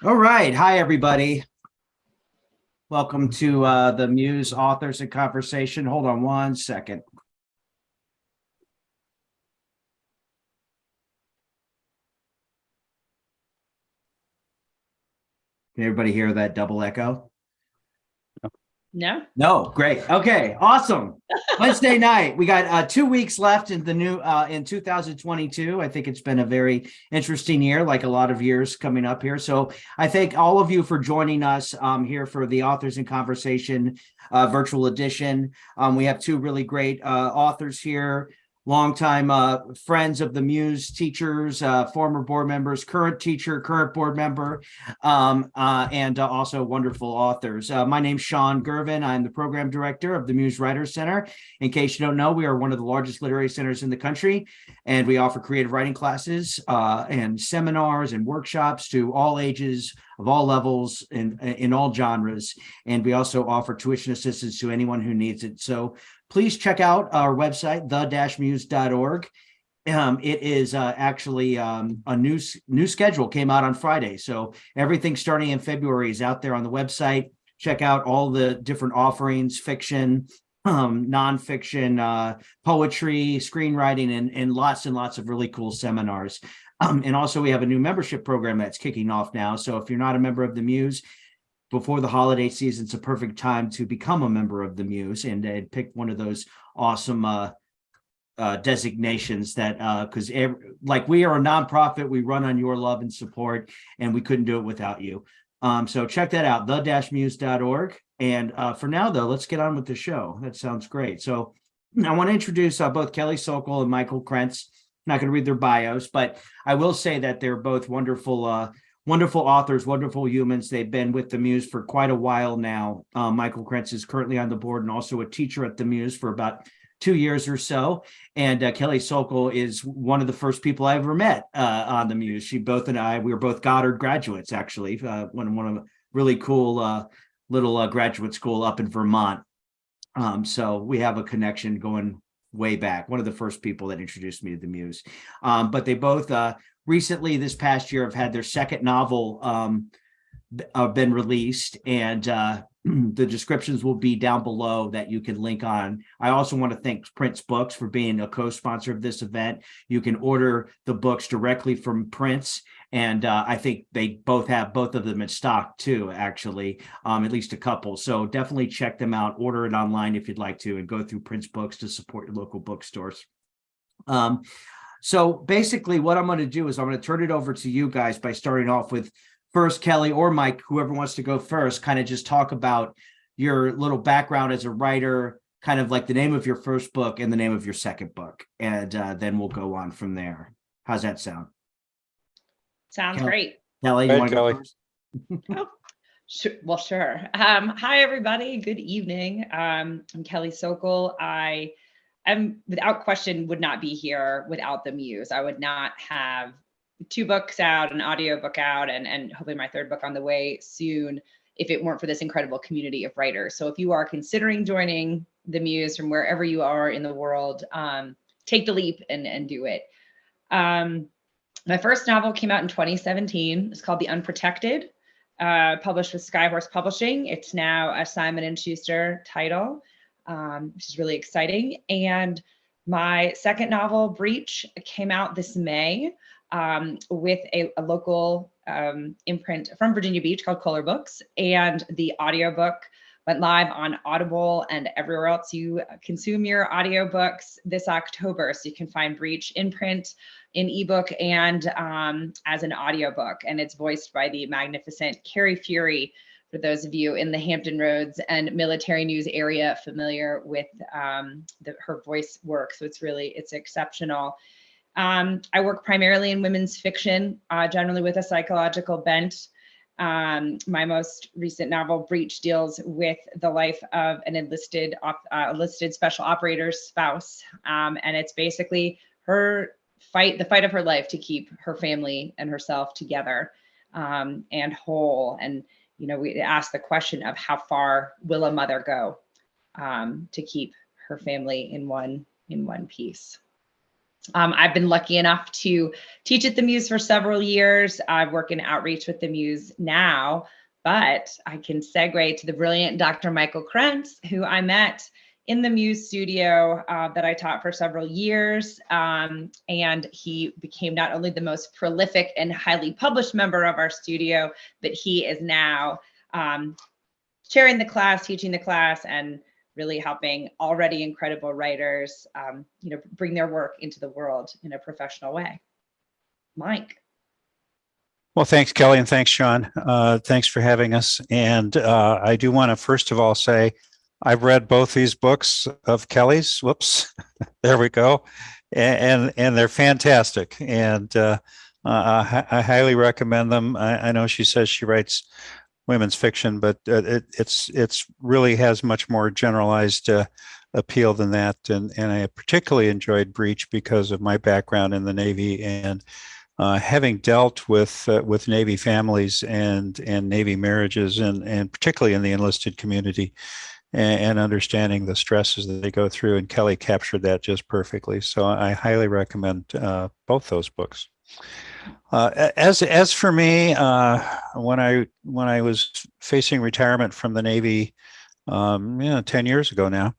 All right. Hi, everybody. Welcome to the Muse Authors and Conversation. Hold on one second. Can everybody hear that double echo? No. No. Great. Okay. Awesome. Wednesday night. We got 2 weeks left in the new in 2022. I think it's been a very interesting year, like a lot of years coming up here. So I thank all of you for joining us here for the Authors in Conversation virtual edition. We have two really great authors here. Longtime friends of the Muse, teachers, former board members, current teacher, current board member, and also wonderful authors. My name's Sean Gervin. I'm the program director of the Muse Writers Center. In case you don't know, we are one of the largest literary centers in the country, and we offer creative writing classes and seminars and workshops to all ages, of all levels, in all genres. And we also offer tuition assistance to anyone who needs it. So please check out our website, the-muse.org. It is actually a new schedule came out on Friday. So everything starting in February is out there on the website. Check out all the different offerings, fiction, nonfiction, poetry, screenwriting, and lots of really cool seminars. And also we have a new membership program that's kicking off now. So if you're not a member of the Muse, before the holiday season, it's a perfect time to become a member of the Muse and pick one of those awesome designations that because like we are a nonprofit, we run on your love and support, and we couldn't do it without you. So check that out, the-muse.org. And for now, though, let's get on with the show. That sounds great. So I want to introduce both Kelly Sokol and Michael Krentz. I'm not going to read their bios, but I will say that they're both wonderful authors, wonderful humans. They've been with the Muse for quite a while now. Michael Krentz is currently on the board and also a teacher at the Muse for about 2 years or so. And Kelly Sokol is one of the first people I ever met on the Muse. She both and I, we were both Goddard graduates, actually, one of a really cool little graduate school up in Vermont. So we have a connection going way back. One of the first people that introduced me to the Muse. But they both recently this past year have had their second novel been released, and the descriptions will be down below that you can link on. I also want to thank Prince Books for being a co-sponsor of this event. You can order the books directly from Prince, and I think they both have both of them in stock too, actually, at least a couple. So definitely check them out, order it online if you'd like to, and go through Prince Books to support your local bookstores. So basically what I'm going to do is I'm going to turn it over to you guys by starting off with first Kelly or Mike, whoever wants to go first, kind of just talk about your little background as a writer, kind of like the name of your first book and the name of your second book. And then we'll go on from there. How's that sound? Sounds great. Kelly, you want to go first? Oh, well, sure. Hi, everybody. Good evening. I'm Kelly Sokol. I'm without question would not be here without the Muse. I would not have 2 books out, an audiobook out, and hopefully my 3rd book on the way soon if it weren't for this incredible community of writers. So if you are considering joining the Muse from wherever you are in the world, take the leap and do it. My first novel came out in 2017. It's called The Unprotected, published with Skyhorse Publishing. It's now a Simon & Schuster title, which is really exciting. And my second novel, Breach, came out this May with a local imprint from Virginia Beach called Kohler Books. And the audiobook went live on Audible and everywhere else you consume your audiobooks this October. So you can find Breach in print, in ebook, and as an audiobook. And it's voiced by the magnificent Carrie Fury, for those of you in the Hampton Roads and Military News area familiar with her voice work. So it's exceptional. I work primarily in women's fiction, generally with a psychological bent. My most recent novel, Breach, deals with the life of an enlisted special operator's spouse. And it's basically the fight of her life to keep her family and herself together and whole. And, you know, we ask the question of how far will a mother go to keep her family in one piece. I've been lucky enough to teach at the Muse for several years. I work in outreach with the Muse now, but I can segue to the brilliant Dr. Michael Krentz, who I met in the Muse studio that I taught for several years. And he became not only the most prolific and highly published member of our studio, but he is now chairing the class, teaching the class, and really helping already incredible writers, bring their work into the world in a professional way. Mike. Well, thanks, Kelly, and thanks, Sean. Thanks for having us. And I do want to first of all say I've read both these books of Kelly's. Whoops, there we go, and they're fantastic. And I highly recommend them. I know she says she writes women's fiction, but it's really has much more generalized appeal than that. And I particularly enjoyed Breach because of my background in the Navy and having dealt with Navy families and Navy marriages and particularly in the enlisted community and understanding the stresses that they go through. And Kelly captured that just perfectly. So I highly recommend both those books. As for me, when I was facing retirement from the Navy, 10 years ago now,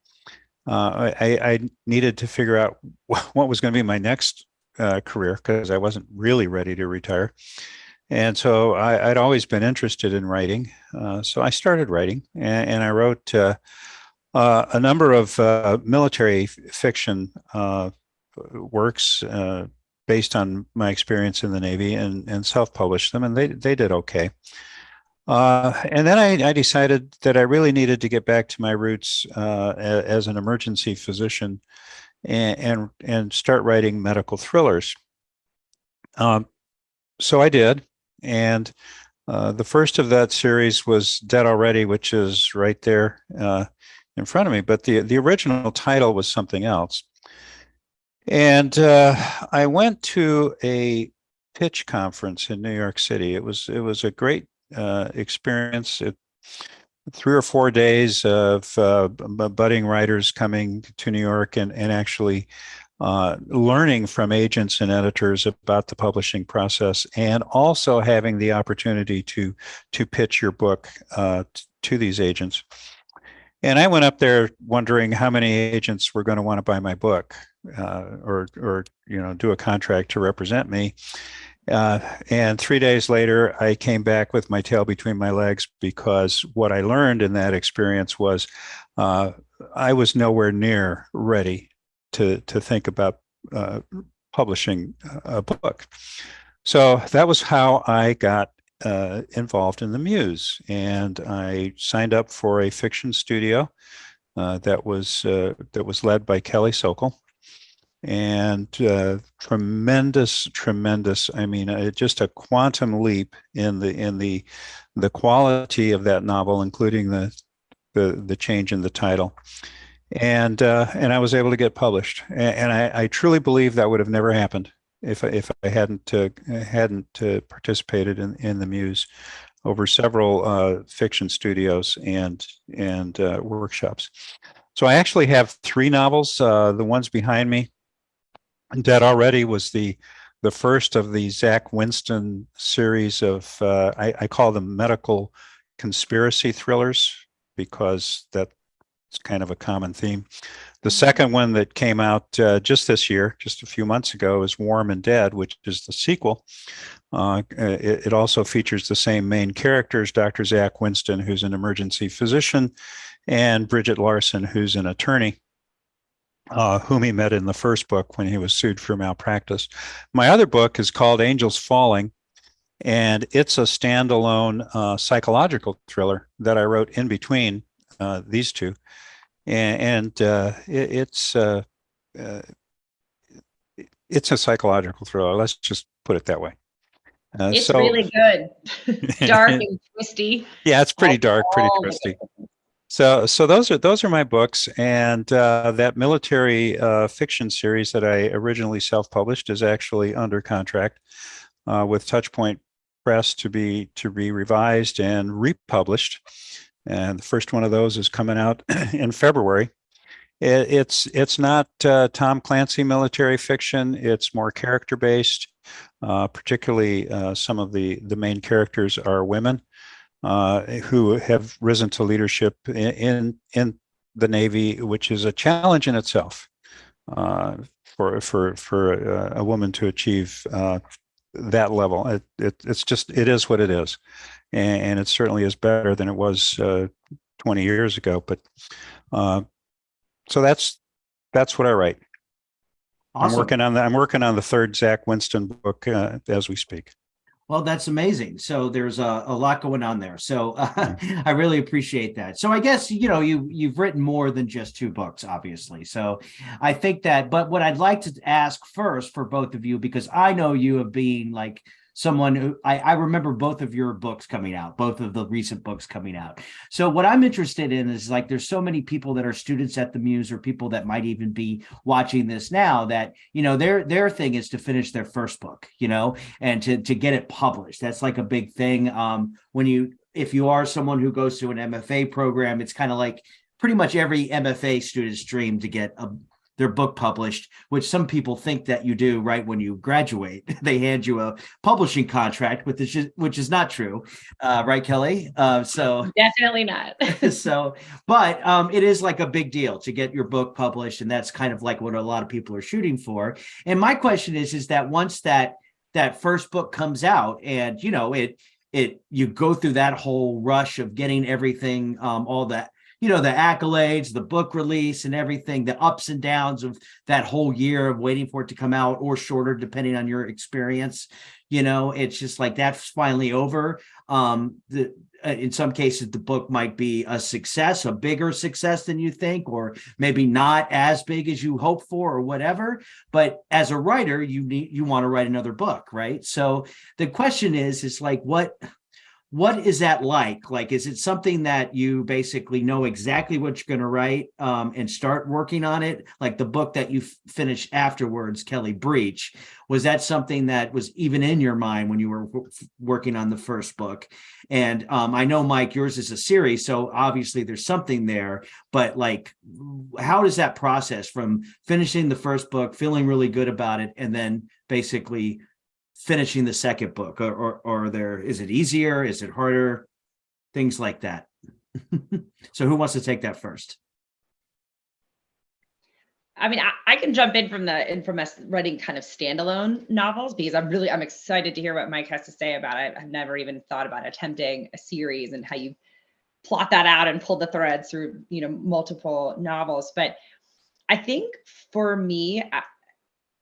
I needed to figure out what was going to be my next career because I wasn't really ready to retire. And so I'd always been interested in writing. So I started writing and I wrote a number of military fiction works based on my experience in the Navy and self-published them, and they did okay. And then I decided that I really needed to get back to my roots as an emergency physician and start writing medical thrillers. So I did, and the first of that series was Dead Already, which is right there in front of me, but the original title was something else. And I went to a pitch conference in New York City. It was a great experience. 3 or 4 days of budding writers coming to New York and actually learning from agents and editors about the publishing process, and also having the opportunity to pitch your book to these agents. And I went up there wondering how many agents were going to want to buy my book or do a contract to represent me. And 3 days later, I came back with my tail between my legs because what I learned in that experience was I was nowhere near ready to think about publishing a book. So that was how I got involved in the Muse, and I signed up for a fiction studio that was led by Kelly Sokol. And tremendous. I mean, just a quantum leap in the quality of that novel, including the change in the title. And I was able to get published. And I truly believe that would have never happened if I hadn't participated in the Muse over several fiction studios and workshops. So I actually have 3 novels. The ones behind me. Dead Already was the first of the Zach Winston series of, I call them medical conspiracy thrillers because that's kind of a common theme. The second one that came out just this year, just a few months ago, is Warm and Dead, which is the sequel. It also features the same main characters, Dr. Zach Winston, who's an emergency physician, and Bridget Larson, who's an attorney. Whom he met in the first book when he was sued for malpractice. My other book is called Angels Falling, and it's a standalone psychological thriller that I wrote in between these two. And it's a psychological thriller. Let's just put it that way. It's really good. Dark and twisty. Yeah, it's pretty dark, pretty twisty. So those are my books, and that military fiction series that I originally self-published is actually under contract with Touchpoint Press to be revised and republished. And the first one of those is coming out in February. It's not Tom Clancy military fiction. It's more character based. Particularly, some of the main characters are women who have risen to leadership in the Navy, which is a challenge in itself for a woman to achieve that level. It is what it is, and it certainly is better than it was 20 years ago. But so that's what I write. Awesome. I'm working on the third Zach Winston book as we speak. Well, that's amazing. So there's a lot going on there. So I really appreciate that. So I guess, you've written more than just 2 books, obviously. So I think that, but what I'd like to ask first for both of you, because I know you have been like someone who I remember both of your books coming out, both of the recent books coming out. So what I'm interested in is like, there's so many people that are students at the Muse or people that might even be watching this now that, their thing is to finish their first book, and to get it published. That's like a big thing. If you are someone who goes to an MFA program, it's kind of like pretty much every MFA student's dream to get their book published, which some people think that you do right when you graduate. They hand you a publishing contract, which is not true, right, Kelly? So definitely not. But it is like a big deal to get your book published, and that's kind of like what a lot of people are shooting for. And my question is that once that first book comes out, and you go through that whole rush of getting everything, all that. The accolades, the book release and everything, the ups and downs of that whole year of waiting for it to come out, or shorter, depending on your experience. It's just like that's finally over. In some cases, the book might be a success, a bigger success than you think, or maybe not as big as you hope for, or whatever. But as a writer, you want to write another book, right? So the question is like, what is that like? Like, is it something that you basically know exactly what you're going to write and start working on it? Like the book that you finished afterwards, Kelly Breach, was that something that was even in your mind when you were working on the first book? And I know, Mike, yours is a series, so obviously there's something there. But like, how does that process from finishing the first book, feeling really good about it, and then basically finishing the second book, or is it easier? Is it harder? Things like that. So who wants to take that first? I mean, I can jump in from us writing kind of standalone novels, because I'm excited to hear what Mike has to say about it. I've never even thought about attempting a series and how you plot that out and pull the threads through, multiple novels. But I think for me,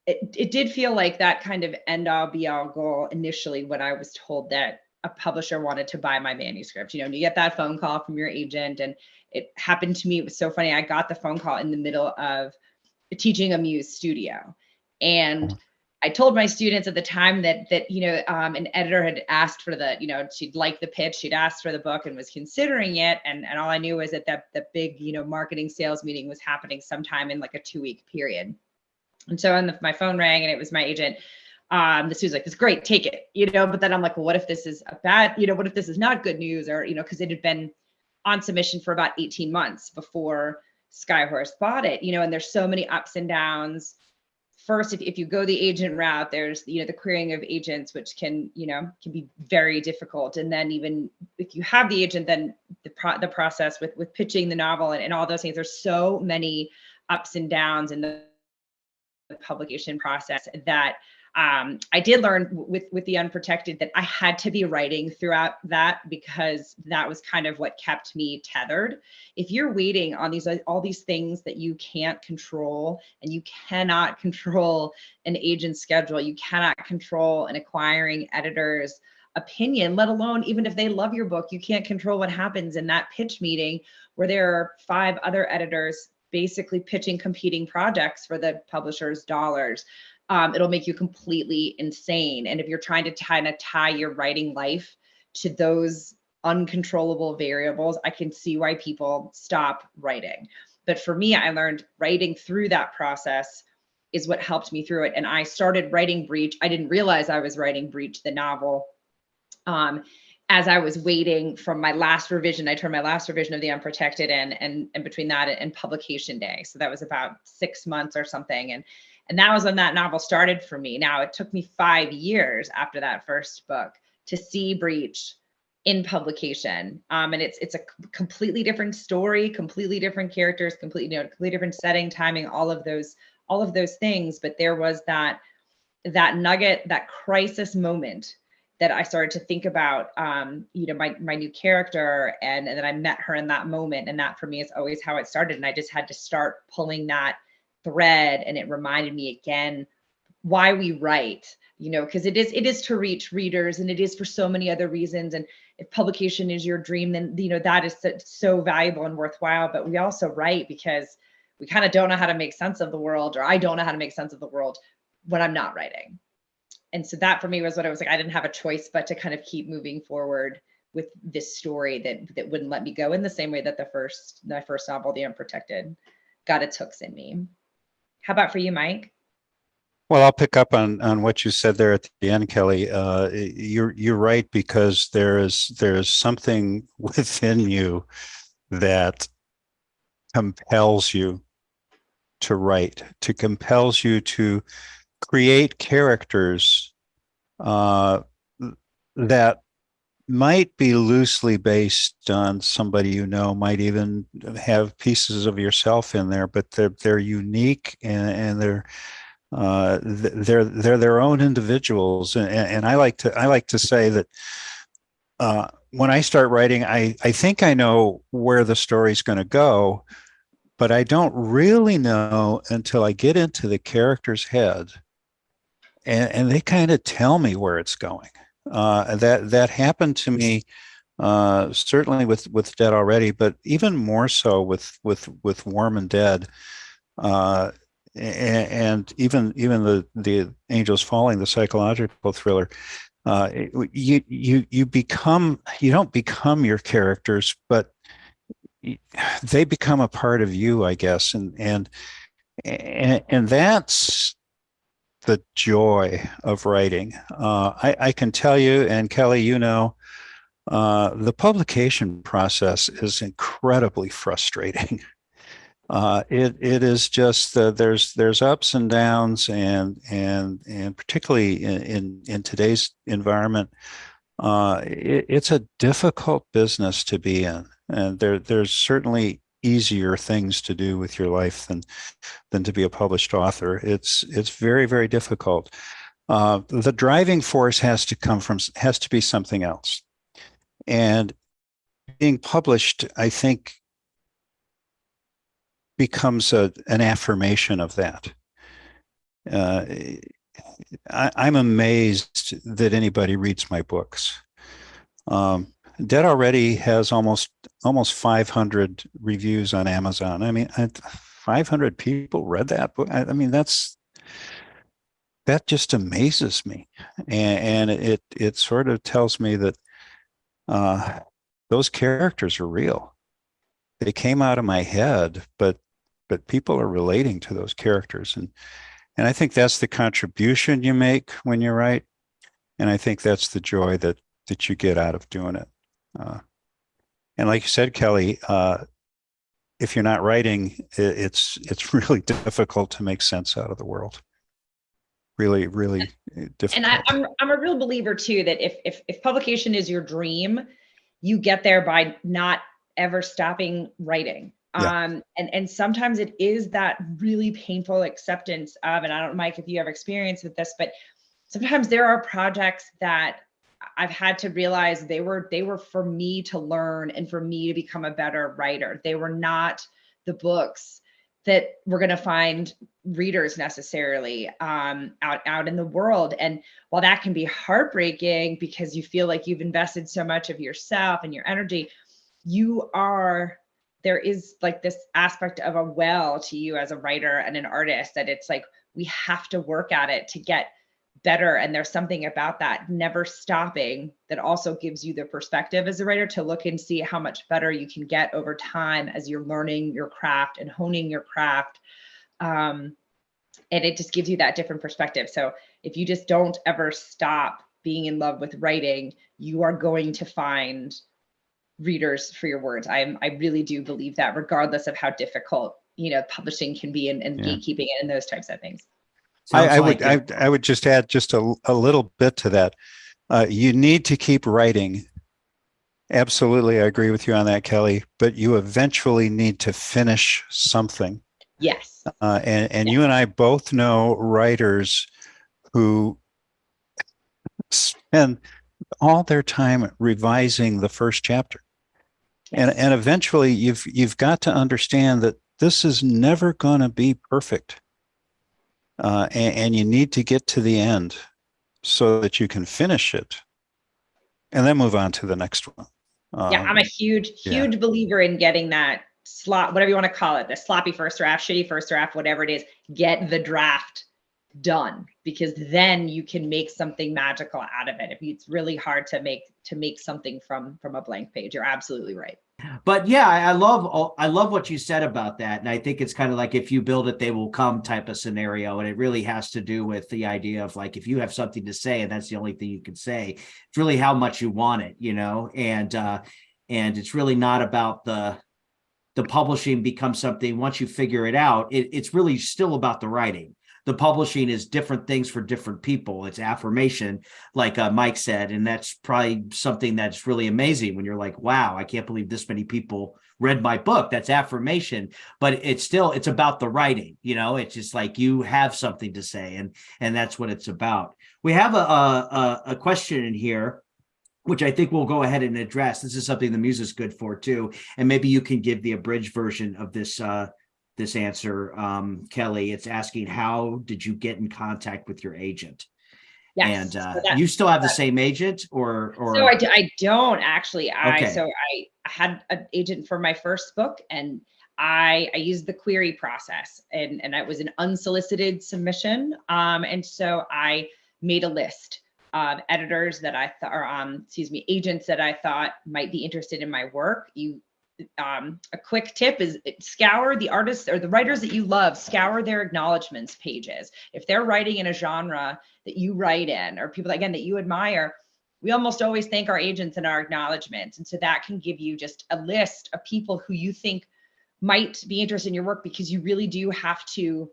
it did feel like that kind of end all be all goal initially when I was told that a publisher wanted to buy my manuscript. You get that phone call from your agent, and it happened to me. It was so funny. I got the phone call in the middle of teaching a Muse studio, and I told my students at the time that an editor had asked for she'd liked the pitch, she'd asked for the book and was considering it, and all I knew was that the big marketing sales meeting was happening sometime in like a 2-week period. And so my phone rang, and it was my agent. This was like, "It's great, take it," But then I'm like, "Well, what if this is a bad, what if this is not good news?" Or because it had been on submission for about 18 months before Skyhorse bought it. And there's so many ups and downs. First, if you go the agent route, there's the querying of agents, which can be very difficult. And then even if you have the agent, then the process with pitching the novel and all those things. There's so many ups and downs in the publication process that I did learn with the Unprotected that I had to be writing throughout that, because that was kind of what kept me tethered. If you're waiting on all these things that you can't control, and you cannot control an agent's schedule, you cannot control an acquiring editor's opinion, let alone even if they love your book, you can't control what happens in that pitch meeting where there are 5 other editors basically pitching competing projects for the publisher's dollars. It'll make you completely insane. And if you're trying to tie your writing life to those uncontrollable variables, I can see why people stop writing. But for me, I learned writing through that process is what helped me through it. And I started writing Breach. I didn't realize I was writing Breach, the novel, as I was waiting from my last revision, I turned my last revision of The Unprotected in, and between that and publication day. So that was about 6 months or something. And that was when that novel started for me. Now, it took me 5 years after that first book to see Breach in publication. And it's a completely different story, completely different characters, completely different setting, timing, all of those things. But there was that nugget, that crisis moment that I started to think about, my new character, and then I met her in that moment. And that for me is always how it started. And I just had to start pulling that thread. And it reminded me again why we write, because it is to reach readers, and it is for so many other reasons. And if publication is your dream, then, that is so valuable and worthwhile. But we also write because we kind of don't know how to make sense of the world, or I don't know how to make sense of the world when I'm not writing. And so that for me was what I was like, I didn't have a choice but to kind of keep moving forward with this story that wouldn't let me go, in the same way that my first novel, The Unprotected, got its hooks in me. How about for you, Mike? Well, I'll pick up on what you said there at the end, Kelly. You're right, because there is something within you that compels you to write, compels you to create characters that might be loosely based on somebody might even have pieces of yourself in there, but they're unique, and they're their own individuals. And I like to say that when I start writing, I think I know where the story's going to go, but I don't really know until I get into the character's head, and they kind of tell me where it's going. That happened to me certainly with Dead Already, but even more so with Warm and Dead, and even the Angels Falling, the psychological thriller. You don't become your characters, but they become a part of you, I guess, and that's the joy of writing. I can tell you, and Kelly, the publication process is incredibly frustrating. It is just there's ups and downs, and particularly in today's environment, it's a difficult business to be in, and there's certainly easier things to do with your life than to be a published author. It's very, very difficult. The driving force has to be something else, and being published, I think, becomes an affirmation of that. I'm amazed that anybody reads my books. Dead Already has almost 500 reviews on Amazon. I mean, 500 people read that book. I mean, that just amazes me, and it sort of tells me that those characters are real. They came out of my head, but people are relating to those characters, and I think that's the contribution you make when you write, and I think that's the joy that you get out of doing it. And like you said, Kelly, if you're not writing, it's really difficult to make sense out of the world. Really, really difficult. And I'm a real believer too that if publication is your dream, you get there by not ever stopping writing. Yeah. And sometimes it is that really painful acceptance of, and I don't know, Mike, if you have experience with this, but sometimes there are projects that I've had to realize they were for me to learn and for me to become a better writer. They were not the books that were going to find readers necessarily out in the world. And while that can be heartbreaking because you feel like you've invested so much of yourself and your energy, there is like this aspect of a well to you as a writer and an artist that it's like, we have to work at it to get better. And there's something about that never stopping that also gives you the perspective as a writer to look and see how much better you can get over time as you're learning your craft and honing your craft. And it just gives you that different perspective. So if you just don't ever stop being in love with writing, you are going to find readers for your words. I really do believe that, regardless of how difficult, publishing can be and Yeah. gatekeeping and those types of things. Sounds I like would I would just add just a little bit to that. You need to keep writing. Absolutely, I agree with you on that, Kelly. But you eventually need to finish something. Yes. And you and I both know writers who spend all their time revising the first chapter. Yes. And eventually you've got to understand that this is never going to be perfect. And you need to get to the end so that you can finish it and then move on to the next one. Yeah, I'm a huge believer in getting that whatever you want to call it, the sloppy first draft, shitty first draft, whatever it is, get the draft done, because then you can make something magical out of it. It's really hard to make something from a blank page. You're absolutely right. But yeah, I love what you said about that. And I think it's kind of like, if you build it, they will come type of scenario. And it really has to do with the idea of like, if you have something to say and that's the only thing you can say, it's really how much you want it, and it's really not about the publishing becomes something. Once you figure it out, it's really still about the writing. The publishing is different things for different people. It's affirmation, like Mike said, and that's probably something that's really amazing when you're like, wow, I can't believe this many people read my book. That's affirmation, but it's about the writing. It's just like you have something to say, and that's what it's about. We have a question in here, which I think we'll go ahead and address. This is something the Muse is good for too, and maybe you can give the abridged version of this answer, Kelly. It's asking, how did you get in contact with your agent? Yes. And you still have the same agent, or so I don't actually. Okay. So I had an agent for my first book, and I used the query process, and that was an unsolicited submission. And so I made a list of editors that I thought, or agents that I thought might be interested in my work. A quick tip is scour the artists or the writers that you love, scour their acknowledgments pages. If they're writing in a genre that you write in, or people, again, that you admire, we almost always thank our agents in our acknowledgments. And so that can give you just a list of people who you think might be interested in your work, because you really do have to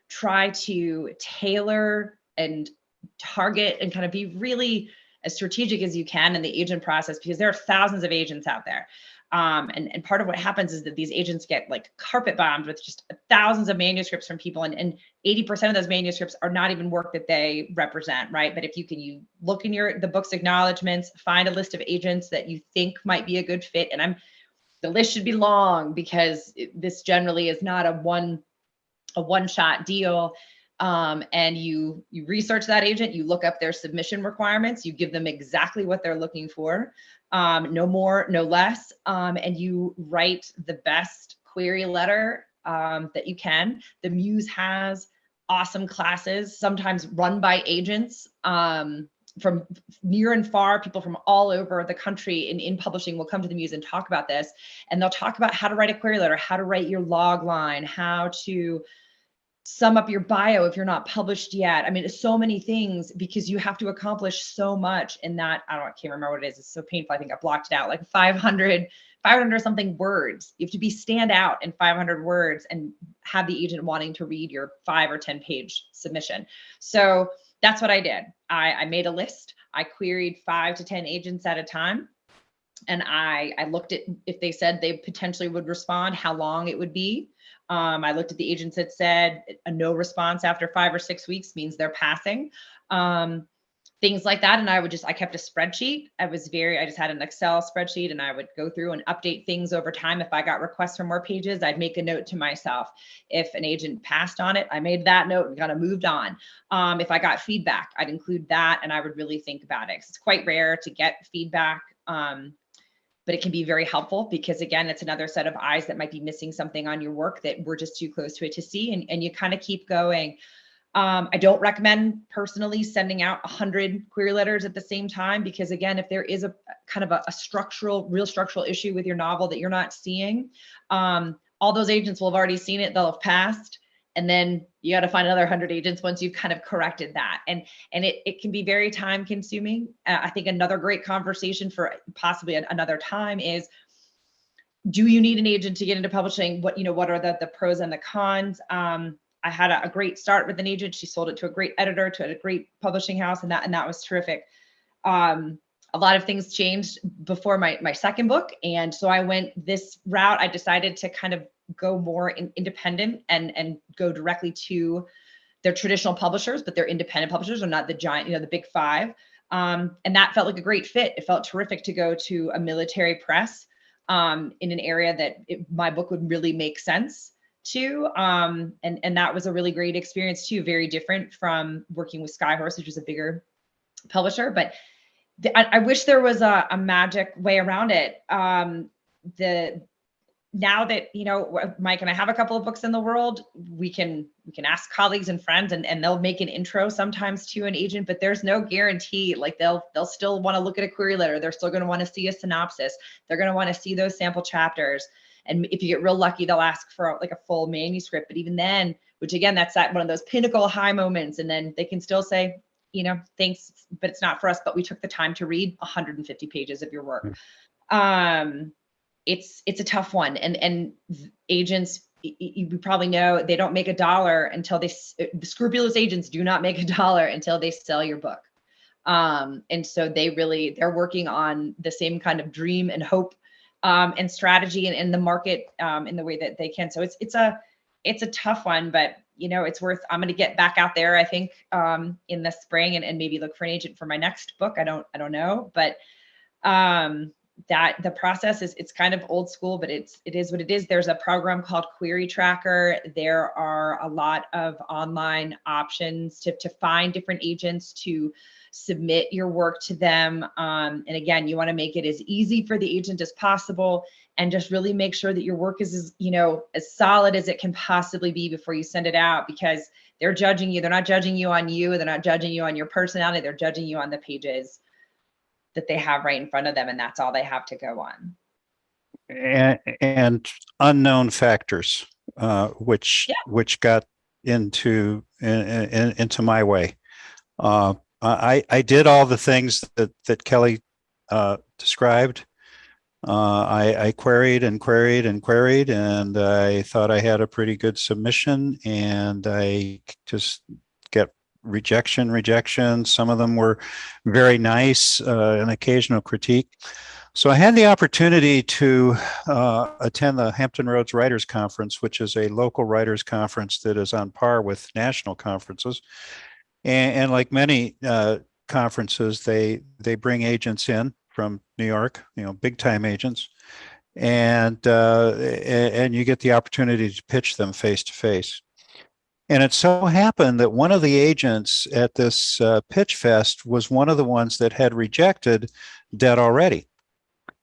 try to tailor and target and kind of be really as strategic as you can in the agent process, because there are thousands of agents out there. And part of what happens is that these agents get like carpet bombed with just thousands of manuscripts from people, and 80% of those manuscripts are not even work that they represent, right? But if you look in the book's acknowledgments, find a list of agents that you think might be a good fit, and the list should be long, because this generally is not a one-shot deal. And you research that agent, you look up their submission requirements, you give them exactly what they're looking for, no more, no less, and you write the best query letter that you can. The Muse has awesome classes, sometimes run by agents from near and far. People from all over the country in publishing will come to the Muse and talk about this, and they'll talk about how to write a query letter, how to write your log line, how to sum up your bio if you're not published yet. I mean, it's so many things, because you have to accomplish so much in that. I can't remember what it is. It's so painful. I think I blocked it out, like 500 something words. You have to stand out in 500 words and have the agent wanting to read your 5 or 10 page submission. So that's what I did. I made a list. I queried 5 to 10 agents at a time. And I looked at, if they said they potentially would respond, how long it would be. I looked at the agents that said a no response after 5 or 6 weeks means they're passing. Things like that. And I kept a spreadsheet. I just had an Excel spreadsheet, and I would go through and update things over time. If I got requests for more pages, I'd make a note to myself. If an agent passed on it, I made that note and kind of moved on. If I got feedback, I'd include that, and I would really think about it. It's quite rare to get feedback. But it can be very helpful, because again, it's another set of eyes that might be missing something on your work that we're just too close to it to see, and you kind of keep going. I don't recommend personally sending out 100 query letters at the same time, because again, if there is a kind of a real structural issue with your novel that you're not seeing, all those agents will have already seen it, they'll have passed, And then you got to find another 100 agents once you've kind of corrected that. And it can be very time consuming. I think another great conversation for possibly another time is, do you need an agent to get into publishing? What are the pros and the cons? I had a great start with an agent. She sold it to a great editor, to a great publishing house, and that was terrific. A lot of things changed before my second book. And so I went this route. I decided to kind of go more independent and go directly to their traditional publishers, but they're independent publishers, or not the giant, the big five. And that felt like a great fit. It felt terrific to go to a military press in an area that my book would really make sense to. And that was a really great experience too. Very different from working with Skyhorse, which is a bigger publisher, but I wish there was a magic way around it. Now that, Mike and I have a couple of books in the world, we can ask colleagues and friends, and they'll make an intro sometimes to an agent, but there's no guarantee. Like they'll still want to look at a query letter. They're still going to want to see a synopsis. They're going to want to see those sample chapters. And if you get real lucky, they'll ask for like a full manuscript. But even then, which again, that's one of those pinnacle high moments. And then they can still say, thanks, but it's not for us, but we took the time to read 150 pages of your work. It's a tough one. And agents, you probably know, they don't make a dollar until scrupulous agents do not make a dollar until they sell your book. And so they're working on the same kind of dream and hope and strategy and the market in the way that they can. So it's a tough one, but it's worth. I'm going to get back out there, I think, in the spring and maybe look for an agent for my next book. I don't know, but that the process it's kind of old school, but it is what it is. There's a program called Query Tracker. There are a lot of online options to find different agents to submit your work to them. And again, you want to make it as easy for the agent as possible, and just really make sure that your work is as solid as it can possibly be before you send it out, because they're judging you. They're not judging you on you. They're not judging you on your personality. They're judging you on the pages that they have right in front of them, and that's all they have to go on. And unknown factors, which got into my way. I did all the things that Kelly described. I queried and queried and queried, and I thought I had a pretty good submission, and I just get rejection. Some of them were very nice, an occasional critique. So I had the opportunity to attend the Hampton Roads Writers Conference, which is a local writers conference that is on par with national conferences. And like many conferences, they bring agents in from New York, big time agents, and you get the opportunity to pitch them face to face. And it so happened that one of the agents at this pitch fest was one of the ones that had rejected Dead Already.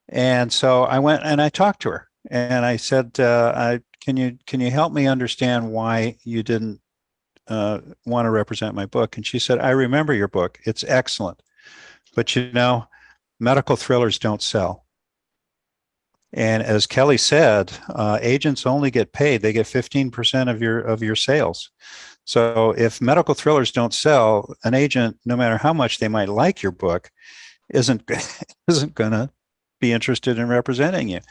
And so I went and I talked to her, and I said, can you help me understand why you didn't want to represent my book? And she said, I remember your book. It's excellent. But medical thrillers don't sell. And as Kelly said, agents only get paid. They get 15% of your sales. So if medical thrillers don't sell, an agent, no matter how much they might like your book, isn't going to be interested in representing you.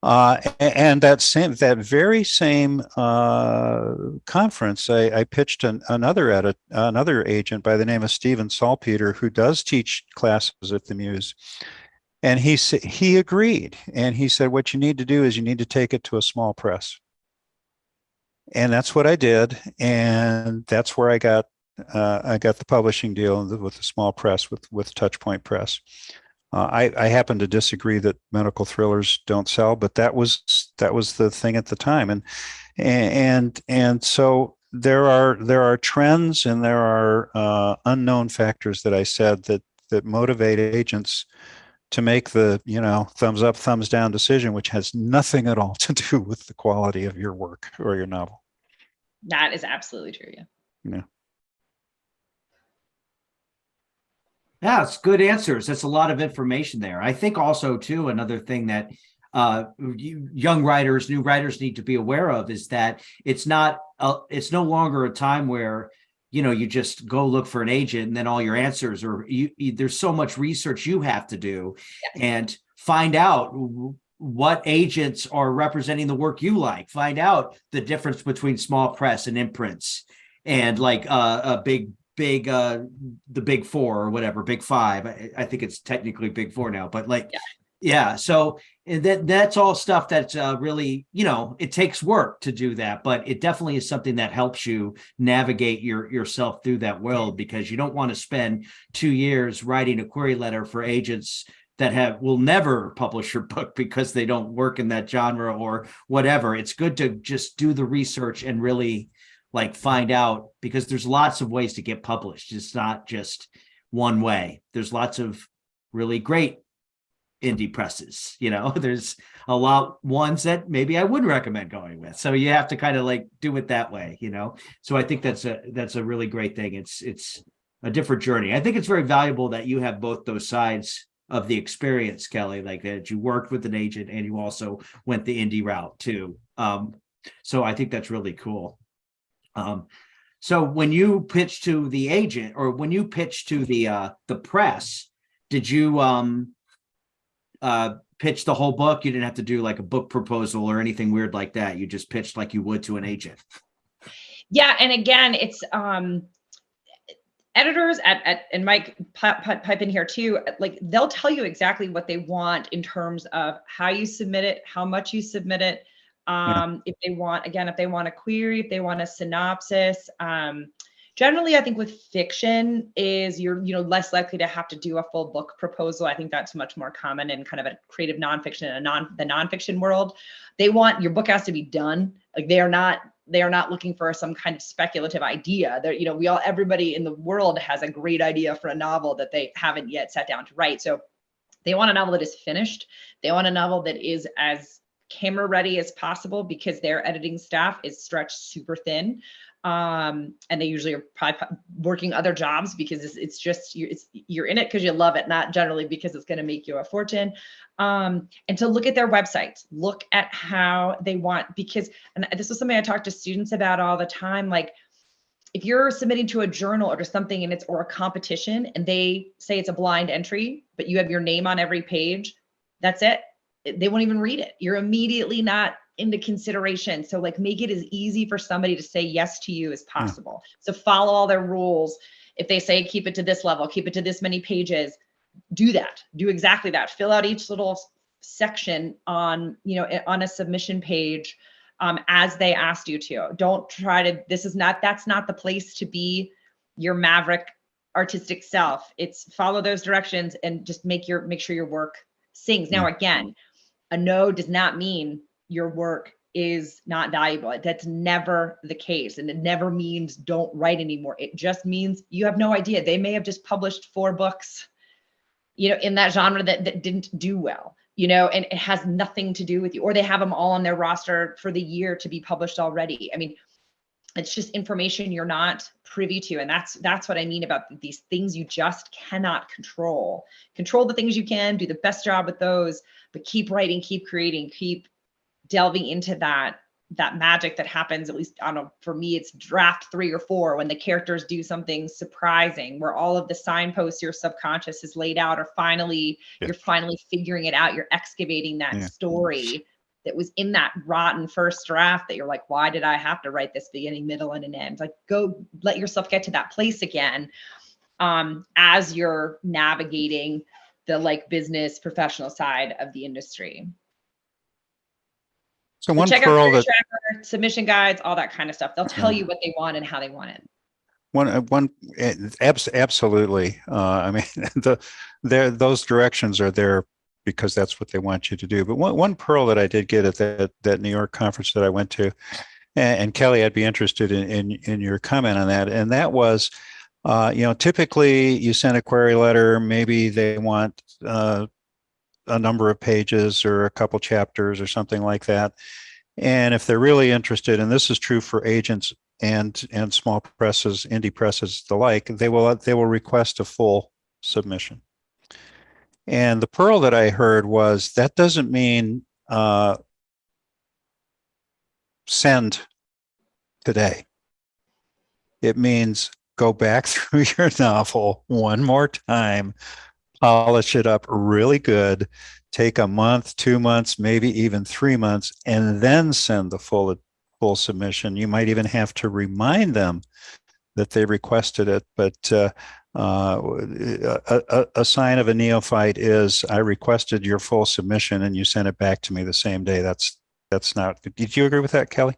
And that very same conference, I pitched another agent by the name of Stephen Salpeter, who does teach classes at the Muse. And he agreed, and he said, what you need to do is you need to take it to a small press. And that's what I did, and that's where I got the publishing deal with the small press with Touchpoint Press. I happen to disagree that medical thrillers don't sell, but that was the thing at the time, and so there are trends, and there are unknown factors that I said that motivate agents to make the thumbs up, thumbs down decision, which has nothing at all to do with the quality of your work or your novel. That is absolutely true. Yeah. Yeah, it's good answers. That's a lot of information there. I think also too, another thing that young writers, new writers need to be aware of is that it's no longer a time where, you just go look for an agent and then all your answers are there's so much research you have to do and find out what agents are representing the work you like, find out the difference between small press and imprints and like a big the big four or whatever, big five. I think it's technically big four now, but like, yeah. So that's all stuff that's really, it takes work to do that, but it definitely is something that helps you navigate yourself through that world, because you don't want to spend 2 years writing a query letter for agents that will never publish your book because they don't work in that genre or whatever. It's good to just do the research and really like find out, because there's lots of ways to get published. It's not just one way. There's lots of really great indie presses, there's a lot ones that maybe I wouldn't recommend going with. So you have to kind of like do it that way, So I think that's a really great thing. It's a different journey. I think it's very valuable that you have both those sides of the experience, Kelly, like that you worked with an agent and you also went the indie route too. So I think that's really cool. So when you pitched to the agent, or when you pitched to the press, did you pitch the whole book? You didn't have to do like a book proposal or anything weird like that. You just pitched like you would to an agent. Yeah, and again, it's editors and Mike pipe in here too. Like they'll tell you exactly what they want in terms of how you submit it, how much you submit it. If they want a query, if they want a synopsis. Generally, I think with fiction is you're less likely to have to do a full book proposal. I think that's much more common in kind of a creative nonfiction and the nonfiction world. They want your book has to be done. Like they are not looking for some kind of speculative idea. Everybody in the world has a great idea for a novel that they haven't yet sat down to write. So they want a novel that is finished. They want a novel that is as camera ready as possible, because their editing staff is stretched super thin. And they usually are probably working other jobs because you're in it because you love it, not generally because it's going to make you a fortune. And to look at their websites, look at how they want, and this is something I talk to students about all the time. Like if you're submitting to a journal or to something or a competition and they say it's a blind entry, but you have your name on every page, that's it. They won't even read it. You're immediately not into consideration. So like make it as easy for somebody to say yes to you as possible. So follow all their rules. If they say keep it to this level, keep it to this many pages, do that. Do exactly that. Fill out each little section on a submission page as they asked you to. Don't try to, that's not the place to be your maverick artistic self. It's follow those directions and just make sure your work sings. Now, again, a no does not mean your work is not valuable. That's never the case. And it never means don't write anymore. It just means you have no idea. They may have just published 4 books, in that genre that didn't do well, and it has nothing to do with you, or they have them all on their roster for the year to be published already. I mean, it's just information you're not privy to. And that's what I mean about these things you just cannot control. Control the things you can, do the best job with those, but keep writing, keep creating, keep delving into that magic that happens. At least, I don't know, for me, it's draft 3 or 4 when the characters do something surprising, where all of the signposts your subconscious has laid out are you're finally figuring it out. You're excavating that story that was in that rotten first draft that you're like, why did I have to write this beginning, middle, and an end? Like, go let yourself get to that place again as you're navigating the business professional side of the industry. So one check pearl out that tracker, submission guides, all that kind of stuff. They'll tell you what they want and how they want it. Absolutely. I mean, those directions are there because that's what they want you to do. But one pearl that I did get at that New York conference that I went to, and Kelly, I'd be interested in your comment on that. And that was, typically you send a query letter, maybe they want a number of pages or a couple chapters or something like that. And if they're really interested, and this is true for agents and small presses, indie presses, the like, they will request a full submission. And the pearl that I heard was that doesn't mean send today. It means go back through your novel one more time, polish it up really good, take a month, 2 months, maybe even 3 months, and then send the full submission. You might even have to remind them that they requested it, but a sign of a neophyte is I requested your full submission and you sent it back to me the same day. That's not. Did you agree with that, Kelly?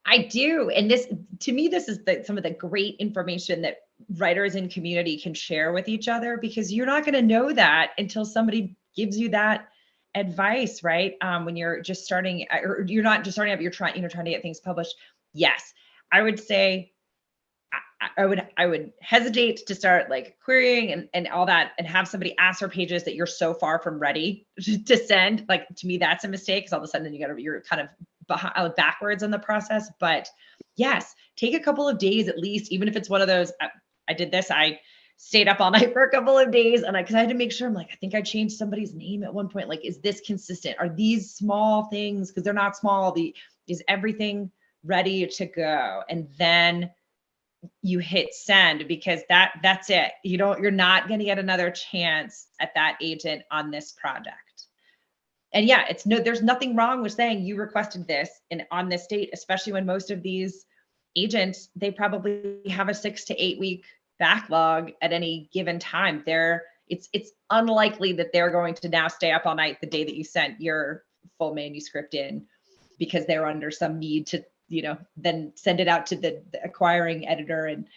I do. And this, to me, this is some of the great information that writers in community can share with each other, because you're not going to know that until somebody gives you that advice, right? When you're just starting, or you're not just starting up, you're trying to get things published. Yes, I would say I would hesitate to start like querying and all that and have somebody ask for pages that you're so far from ready to send. Like, to me, that's a mistake, because all of a sudden you're kind of backwards in the process. But yes, take a couple of days at least, even if it's one of those. I did this. I stayed up all night for a couple of days, and because I had to make sure. I'm like, I think I changed somebody's name at one point. Like, is this consistent? Are these small things? Because they're not small. Is everything ready to go? And then you hit send, because that's it. You're not going to get another chance at that agent on this project. And yeah, there's nothing wrong with saying you requested this and on this date, especially when most of these agents, they probably have a 6 to 8 week backlog at any given time. It's unlikely that they're going to now stay up all night the day that you sent your full manuscript in, because they're under some need to, then send it out to the acquiring editor and,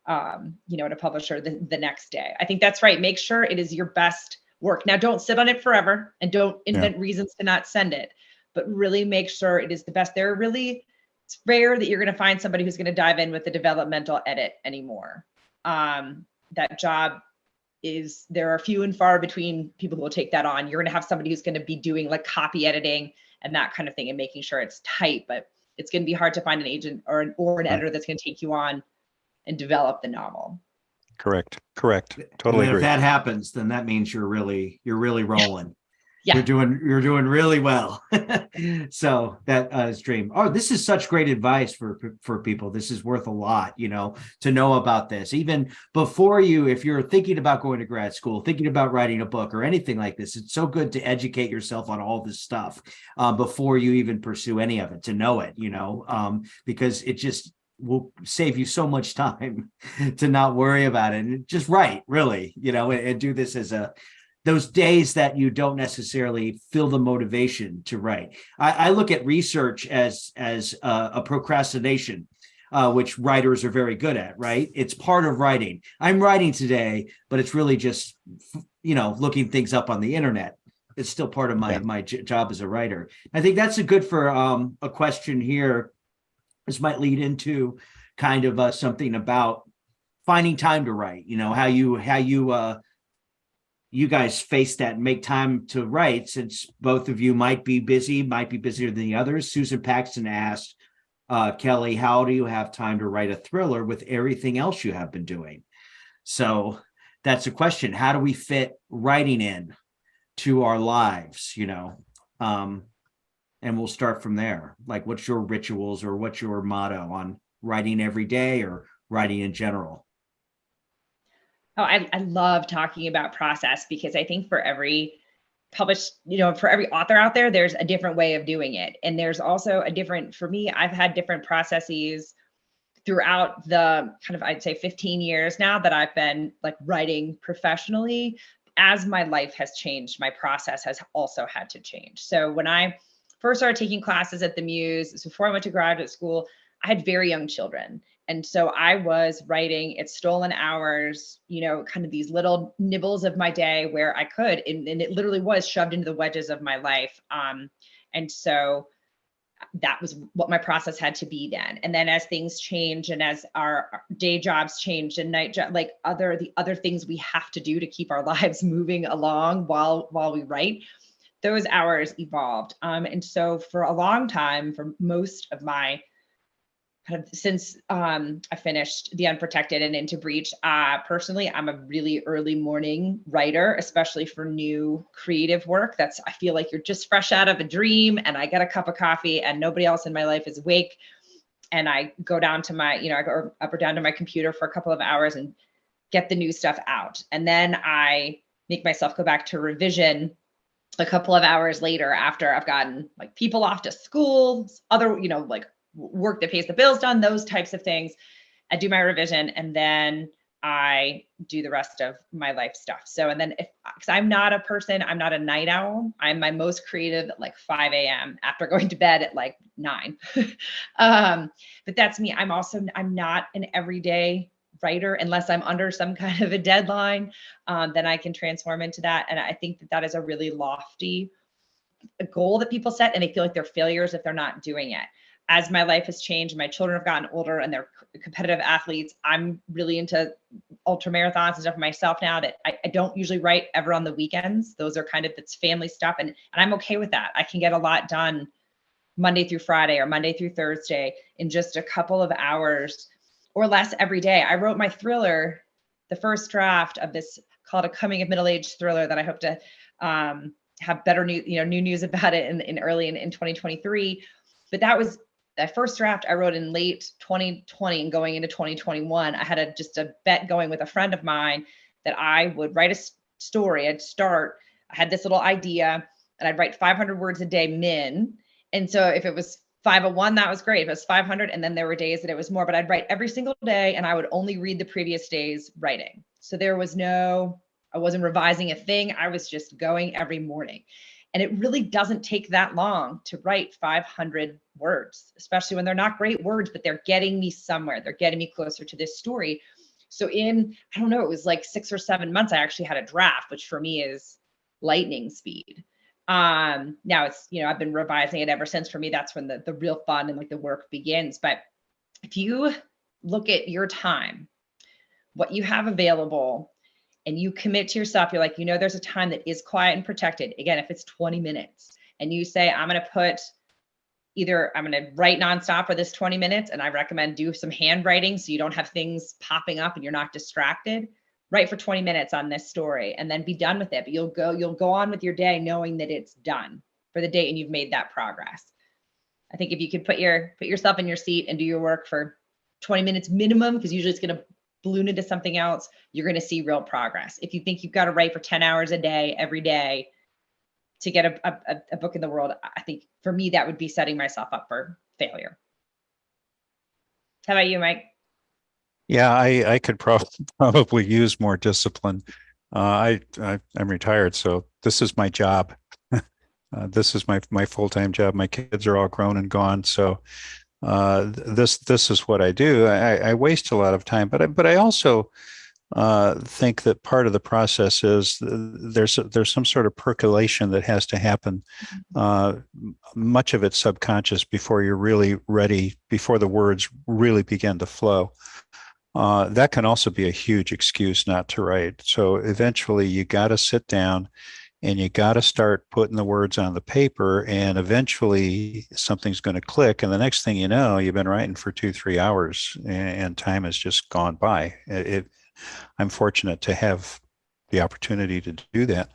to publisher the next day. I think that's right. Make sure it is your best work. Now, don't sit on it forever and don't invent reasons to not send it, but really make sure it is the best. It's rare that you're going to find somebody who's going to dive in with a developmental edit anymore. That job there are few and far between people who will take that on. You're going to have somebody who's going to be doing like copy editing and that kind of thing and making sure it's tight, but it's going to be hard to find an agent or an editor that's going to take you on and develop the novel. Correct. Totally agree. If that happens, then that means you're really rolling. Yeah. You're doing really well. So that is dream. Oh, this is such great advice for people. This is worth a lot, to know about this. Even before if you're thinking about going to grad school, thinking about writing a book or anything like this, it's so good to educate yourself on all this stuff before you even pursue any of it, to know it, because it just will save you so much time to not worry about it and just write, really, and do this as those days that you don't necessarily feel the motivation to write. I look at research as a procrastination, which writers are very good at, right? It's part of writing. I'm writing today, but it's really just, looking things up on the internet. It's still part of my job as a writer. I think that's good for a question here. This might lead into kind of something about finding time to write, how you guys face that and make time to write, since both of you might be busier than the others. Susan Paxton asked, Kelly, how do you have time to write a thriller with everything else you have been doing? So that's a question. How do we fit writing in to our lives, and we'll start from there. Like, what's your rituals or what's your motto on writing every day or writing in general? Oh, I love talking about process, because I think for every for every author out there, there's a different way of doing it. And there's also for me, I've had different processes throughout the kind of, I'd say 15 years now that I've been like writing professionally. As my life has changed, my process has also had to change. So when I first started taking classes at the Muse, before I went to graduate school, I had very young children. And so I was writing at stolen hours, kind of these little nibbles of my day where I could, and it literally was shoved into the wedges of my life. And so that was what my process had to be then. And then as things change and as our day jobs changed and night job, like the other things we have to do to keep our lives moving along while we write, those hours evolved. And so for a long time, for most of my kind of since I finished The Unprotected and Into Breach. Personally, I'm a really early morning writer, especially for new creative work. I feel like you're just fresh out of a dream, and I get a cup of coffee and nobody else in my life is awake. And I go down to my, I go up or down to my computer for a couple of hours and get the new stuff out. And then I make myself go back to revision a couple of hours later after I've gotten like people off to school, other, like work that pays the bills done, those types of things. I do my revision and then I do the rest of my life stuff. So, and then because I'm not a person, I'm not a night owl. I'm my most creative at like 5 a.m. after going to bed at like 9. But that's me. I'm not an everyday writer unless I'm under some kind of a deadline. Then I can transform into that. And I think that is a really lofty goal that people set, and they feel like they're failures if they're not doing it. As my life has changed, my children have gotten older and they're competitive athletes. I'm really into ultra marathons and stuff myself now that I don't usually write ever on the weekends. Those are kind of, it's family stuff. And I'm okay with that. I can get a lot done Monday through Friday or Monday through Thursday in just a couple of hours or less every day. I wrote my thriller, the first draft of this called a coming of middle-aged thriller that I hope to have better new news about it in early in 2023. But that first draft I wrote in late 2020 and going into 2021. I had just a bet going with a friend of mine that I would write a story. I had this little idea and I'd write 500 words a day min. And so if it was 501, that was great. If it was 500, and then there were days that it was more, but I'd write every single day and I would only read the previous day's writing. So I wasn't revising a thing. I was just going every morning. And it really doesn't take that long to write 500 words, especially when they're not great words, but they're getting me somewhere. They're getting me closer to this story. So it was like 6 or 7 months, I actually had a draft, which for me is lightning speed. Now it's, I've been revising it ever since. For me, that's when the real fun and like the work begins. But if you look at your time, what you have available, and you commit to yourself, you're like, there's a time that is quiet and protected. Again, if it's 20 minutes and you say, I'm going to write nonstop for this 20 minutes. And I recommend do some handwriting so you don't have things popping up and you're not distracted. Write for 20 minutes on this story and then be done with it. But you'll go on with your day knowing that it's done for the day and you've made that progress. I think if you could put yourself in your seat and do your work for 20 minutes minimum, because usually it's going to balloon into something else, you're going to see real progress. If you think you've got to write for 10 hours a day, every day to get a book in the world, I think for me, that would be setting myself up for failure. How about you, Mike? Yeah, I could probably use more discipline. I'm retired, so this is my job. This is my full-time job. My kids are all grown and gone, so this is what I do. I waste a lot of time, but I also think that part of the process is there's some sort of percolation that has to happen. Much of it's subconscious before you're really ready, before the words really begin to flow. That can also be a huge excuse not to write. So eventually you got to sit down and you got to start putting the words on the paper, and eventually something's going to click. And the next thing you know, you've been writing for 2-3 hours and time has just gone by. I'm fortunate to have the opportunity to do that.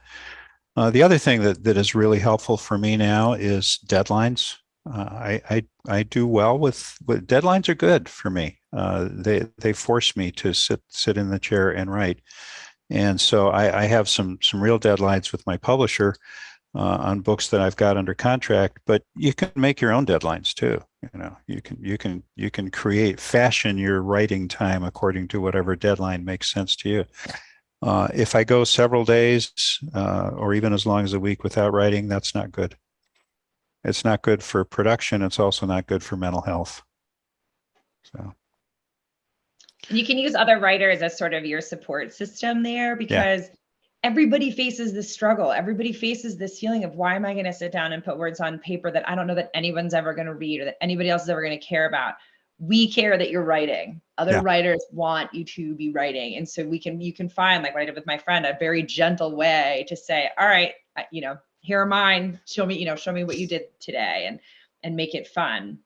The other thing that is really helpful for me now is deadlines. I do well with deadlines are good for me. They force me to sit in the chair and write. And so I have some real deadlines with my publisher on books that I've got under contract, but you can make your own deadlines too. You can fashion your writing time according to whatever deadline makes sense to you. If I go several days or even as long as a week without writing, that's not good. It's not good for production. It's also not good for mental health. So. And you can use other writers as sort of your support system there, because everybody faces this struggle. Everybody faces this feeling of, why am I going to sit down and put words on paper that I don't know that anyone's ever going to read or that anybody else is ever going to care about? We care that you're writing. Other writers want you to be writing. And so you can find, like what I did with my friend, a very gentle way to say, all right, here are mine. Show me what you did today, and make it fun.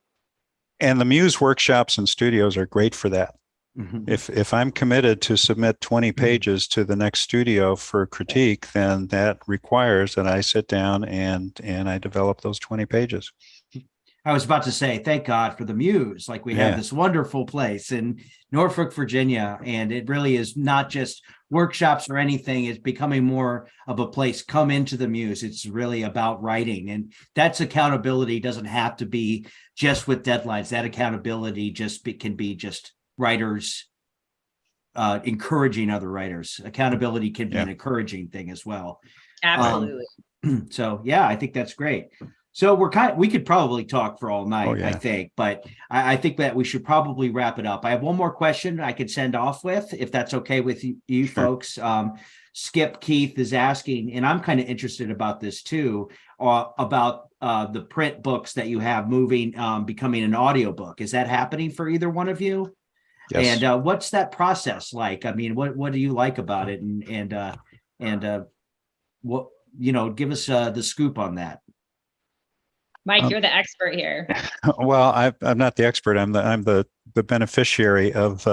And the Muse workshops and studios are great for that. Mhm. If I'm committed to submit 20 pages to the next studio for critique, then that requires that I sit down and I develop those 20 pages. I was about to say, thank God for the Muse. Like we have Yeah. this wonderful place in Norfolk, Virginia, and it really is not just workshops or anything. It's becoming more of a place. Come into the Muse. It's really about writing, and that's accountability. Doesn't have to be just with deadlines. That accountability can be just writers encouraging other writers. Accountability can be Yeah. an encouraging thing as well. Absolutely. So yeah, I think that's great. So we could probably talk for all night, Oh, yeah. I think, but I think that we should probably wrap it up. I have one more question I could send off with, if that's okay with you Sure. folks. Skip Keith is asking, and I'm kind of interested about this too, about the print books that you have moving, becoming an audiobook. Is that happening for either one of you? Yes. And what's that process like? I mean, what do you like about it? And what, give us the scoop on that. Mike, you're the expert here. Well, I'm not the expert. I'm the beneficiary of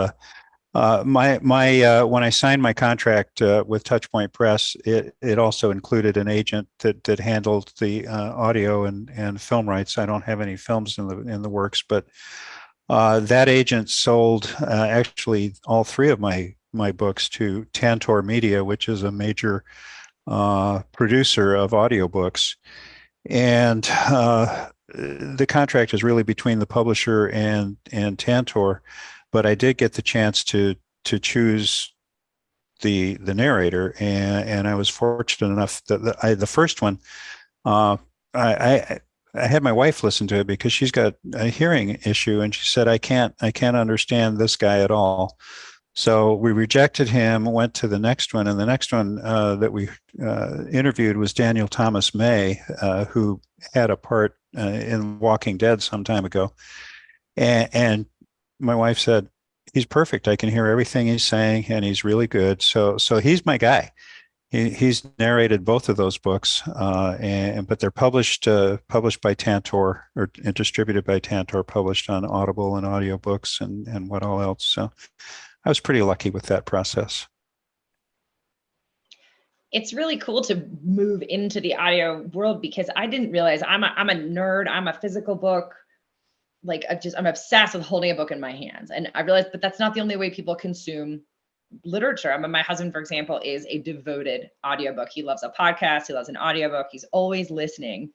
my when I signed my contract with Touchpoint Press. It also included an agent that handled the audio and film rights. I don't have any films in the works, but that agent sold actually all three of my books to Tantor Media, which is a major producer of audiobooks. And the contract is really between the publisher and Tantor, but I did get the chance to choose the narrator, and I was fortunate enough that the first one, I had my wife listen to it because she's got a hearing issue, and she said I can't understand this guy at all. So we rejected him, went to the next one, and the next one that we interviewed was Daniel Thomas May, who had a part in Walking Dead some time ago. And my wife said, he's perfect. I can hear everything he's saying, and he's really good. So he's my guy. He's narrated both of those books, but they're published by Tantor and distributed by Tantor, published on Audible and audiobooks and what all else. So I was pretty lucky with that process. It's really cool to move into the audio world because I didn't realize I'm a nerd. I'm a physical book. Like I'm obsessed with holding a book in my hands. And I realized that that's not the only way people consume literature. I mean, my husband, for example, is a devoted audiobook. He loves a podcast. He loves an audiobook. He's always listening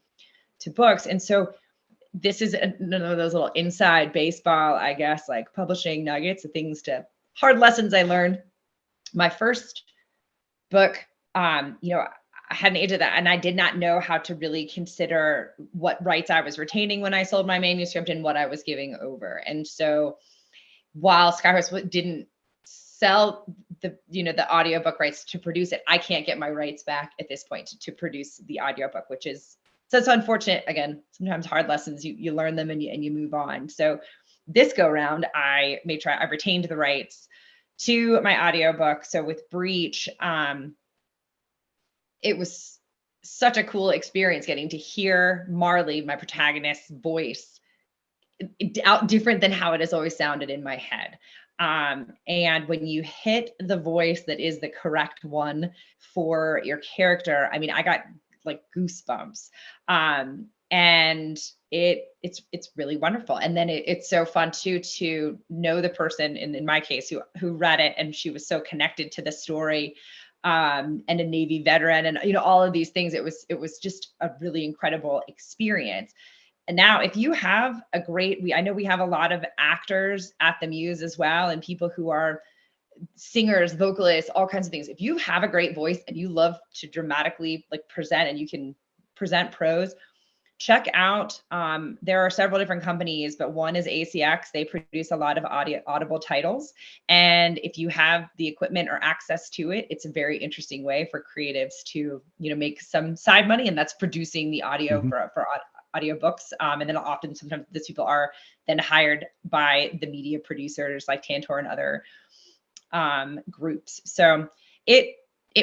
to books. And so this is one of those little inside baseball, I guess, like publishing nuggets, the hard lessons I learned. My first book, I had an agent that, and I did not know how to really consider what rights I was retaining when I sold my manuscript and what I was giving over. And so while Skyhorse didn't sell the audiobook rights to produce it, I can't get my rights back at this point to produce the audiobook, which is, so it's unfortunate. Again, sometimes hard lessons, you learn them and you move on. So this go round, I retained the rights to my audiobook. So with Breach, it was such a cool experience getting to hear Marley, my protagonist's voice, out different than how it has always sounded in my head. And when you hit the voice that is the correct one for your character, I mean, I got like goosebumps. And it's really wonderful. And then it's so fun too to know the person in my case who read it, and she was so connected to the story, and a Navy veteran, and all of these things. It was just a really incredible experience. And now if you have I know we have a lot of actors at the Muse as well, and people who are singers, vocalists, all kinds of things. If you have a great voice and you love to dramatically present, and you can present prose, check out, there are several different companies, but one is ACX. They produce a lot of audible titles. And if you have the equipment or access to it, it's a very interesting way for creatives to, make some side money, and that's producing the audio for audiobooks. And then sometimes these people are then hired by the media producers like Tantor and other groups. So it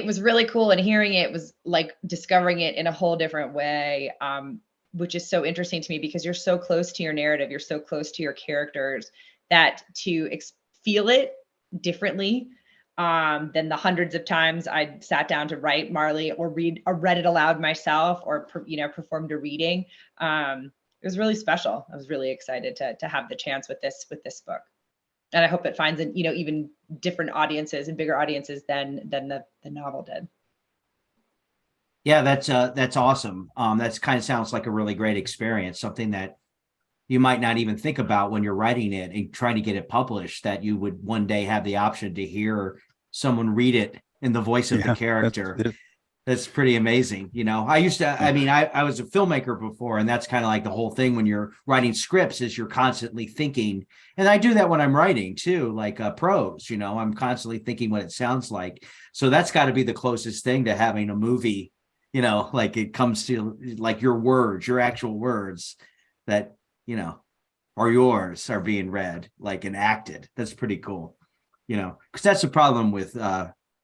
was really cool, and hearing it was like discovering it in a whole different way. which is so interesting to me because you're so close to your narrative, you're so close to your characters, that to feel it differently than the hundreds of times I sat down to write Marley or read it aloud myself, or performed a reading. It was really special. I was really excited to have the chance with this book, and I hope it finds even different audiences and bigger audiences than the novel did. Yeah, that's awesome. That's kind of sounds like a really great experience, something that you might not even think about when you're writing it and trying to get it published, that you would one day have the option to hear someone read it in the voice of the character. That's pretty amazing. I used to, I was a filmmaker before, and that's kind of like the whole thing when you're writing scripts, is you're constantly thinking. And I do that when I'm writing too, like prose, I'm constantly thinking what it sounds like. So that's got to be the closest thing to having a movie, like it comes to like your words, your actual words that, are yours are being read, like, and acted. That's pretty cool, because that's the problem with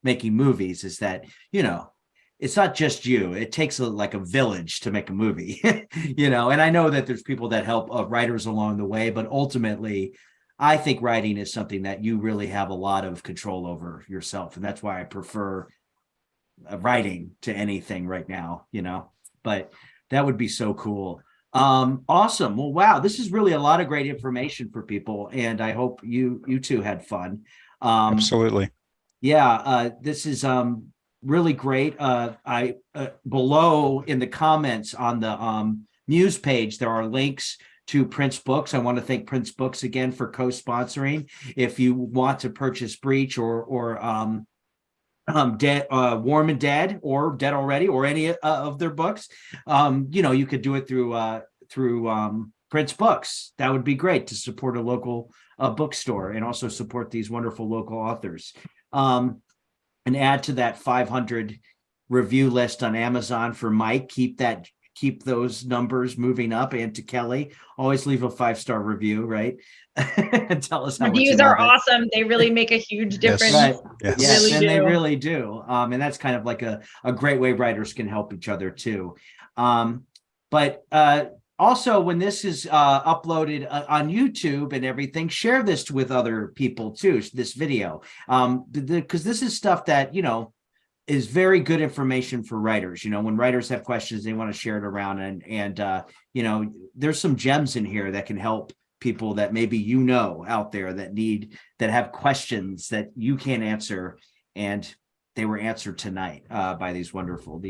making movies, is that, it's not just you. It takes like a village to make a movie, and I know that there's people that help writers along the way, but ultimately I think writing is something that you really have a lot of control over yourself. And that's why I prefer writing to anything right now, but that would be so cool. Awesome. Well, wow, this is really a lot of great information for people, and I hope you two had fun. Absolutely. Yeah, this is really great. I below in the comments on the Muse page, there are links to Prince Books. I want to thank Prince Books again for co-sponsoring. If you want to purchase Breach or Dead, Warm and Dead, or Dead Already, or any of their books, you could do it through Prince Books. That would be great to support a local bookstore, and also support these wonderful local authors. And add to that 500 review list on Amazon for Mike. Keep those numbers moving up. And to Kelly, always leave a 5-star review, right? And tell us how reviews are awesome. They really make a huge difference. Right. Yes. Yes, Really and do. they really do. And that's kind of like a great way writers can help each other too. But also, when this is uploaded on YouTube and everything, share this with other people too, this video, because this is stuff that, is very good information for writers. When writers have questions, they want to share it around, and there's some gems in here that can help people that maybe out there that have questions that you can't answer, and they were answered tonight by these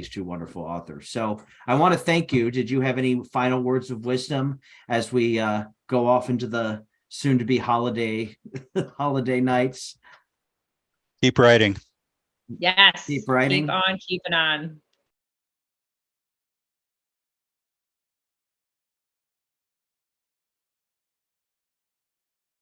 two wonderful authors. So I want to thank you. Did you have any final words of wisdom as we go off into the soon to be holiday nights? Keep writing. Yes. Keep writing. Keep on keeping on.